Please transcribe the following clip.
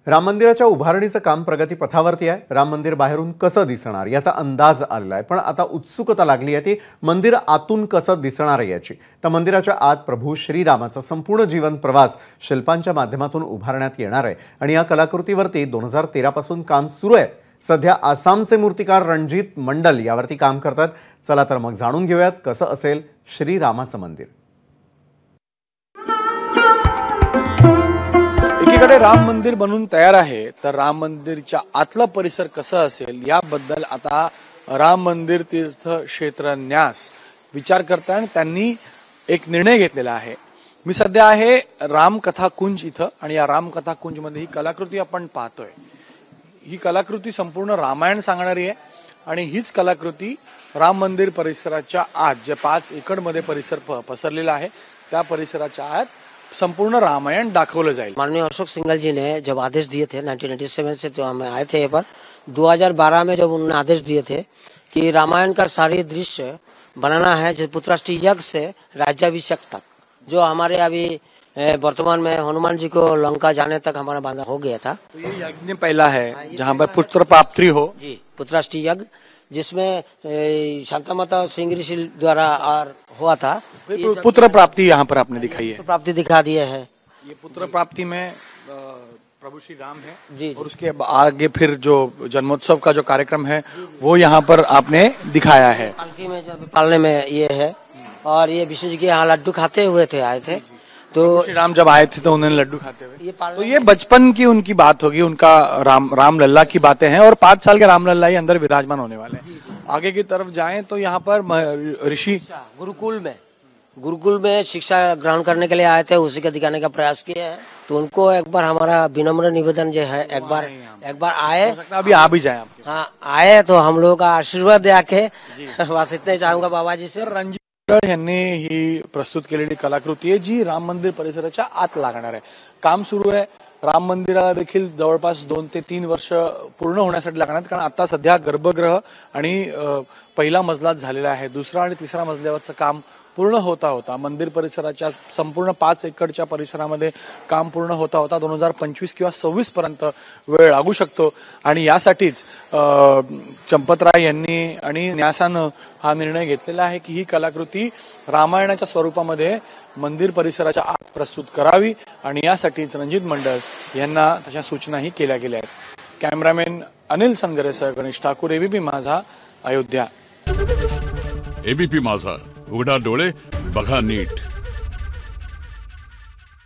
राम मंदिराच्या उभारणीचं काम प्रगतीपथावरती आहे। राम मंदिर बाहेरून कसं दिसणार याचा अंदाज आलेला आहे, पण आता उत्सुकता लागली आहे ती मंदिर आतून कसं दिसणार आहे याची। तर मंदिराच्या आत प्रभू श्रीरामाचा संपूर्ण जीवन प्रवास शिल्पांच्या माध्यमातून उभारण्यात येणार आहे आणि या कलाकृतीवरती 2013 पासून काम सुरू आहे। सध्या आसामचे मूर्तिकार रणजीत मंडल यावरती काम करतात। चला तर मग जाणून घेऊयात कसं असेल श्रीरामाचं मंदिर। एकीकडे राम मंदिर बनून तयार आहे, तर राम मंदिरच्या आतला परिसर कसा असेल याबद्दल आता राम मंदिर तीर्थ क्षेत्र न्यास विचार करताय आणि त्यांनी एक निर्णय घेतलेला आहे। मी सध्या आहे रामकथा कुंज इथं आणि या रामकथा कुंज मध्ये ही कलाकृती आपण पाहतोय। ही कलाकृती संपूर्ण रामायण सांगणारी आहे आणि हीच कलाकृती राम मंदिर परिसराच्या आत जे 5 एकड़ मध्ये परिसर पसरलेला आहे त्या परिसराच्या आत संपूर्ण रामायण दाखवलं जाईल। माननीय अशोक सिंघल जी ने जब आदेश दिए थे 1997 से जो हम आए थे यहाँ पर 2012 में जब उन्होंने आदेश दिए थे कि रामायण का सारे दृश्य बनाना है, जो पुत्राष्टमी यज्ञ से राज्याभिषेक तक, जो हमारे अभी वर्तमान में हनुमान जी को लंका जाने तक हमारा बांधा हो गया था। तो ये यज्ञ पहला है जहाँ पर पुत्र प्राप्ति हो जी, पुत्राष्टमी यज्ञ जिसमें शांता माता सिंह ऋषि द्वारा और हुआ था। पुत्र प्राप्ति यहाँ पर आपने दिखाई है, प्राप्ति दिखा दिए है। ये पुत्र प्राप्ति में प्रभु श्री राम है जी, और उसके आगे फिर जो जन्मोत्सव का जो कार्यक्रम है वो यहाँ पर आपने दिखाया है। पालकी में जब पालने में ये है, और ये विष्णु जी के यहाँ लड्डू खाते हुए थे आए थे। तो श्री राम जब आए थे तो उन्होंने लड्डू खाते हुए, तो ये बचपन की उनकी बात होगी, उनका राम लल्ला की बातें हैं और 5 साल के राम लल्ला ही अंदर विराजमान होने वाले हैं। आगे की तरफ जाएं तो यहाँ पर ऋषि गुरुकुल में शिक्षा ग्रहण करने के लिए आए थे, उसी का दिखाने का प्रयास किया है। तो उनको एक बार हमारा विनम्र निवेदन जो है, एक बार आए, अभी आ भी जाए, हाँ आए तो हम लोगों का आशीर्वाद दे आके बस इतने चाहूंगा बाबा जी से। रणजीत यांनी ही प्रस्तुत केलेली कलाकृती आहे जी राम मंदिर परिसराच्या आत लागणार आहे। काम सुरू आहे। राम मंदिराला देखील जवळपास 2 ते 3 वर्ष पूर्ण होण्यासाठी लागणार, कारण आता सध्या गर्भगृह आणि पहिला मजलाच झालेला आहे। दुसरा आणि तिसरा मजल्यावरचं काम पूर्ण होता मंदिर परिसराच्या संपूर्ण 5 एकड़च्या परिसरामध्ये काम पूर्ण होता 2025 किंवा 26 पर्यंत वेळ लागू शकतो आणि यासाठीच चंपतराय यांनी आणि न्यासानं हा निर्णय घेतलेला आहे की ही कलाकृती रामायणाच्या स्वरूपामध्ये मंदिर परिसराच्या आत प्रस्तुत करावी आणि यासाठीच रणजीत मंडल यांना तशा सूचनाही केल्या गेल्या आहेत। कॅमेरामॅन अनिल सनगरेसह गणेश ठाकूर, एबीपी माझा, अयोध्या। एबीपी माझा, उघडा डोळे बघा नीट।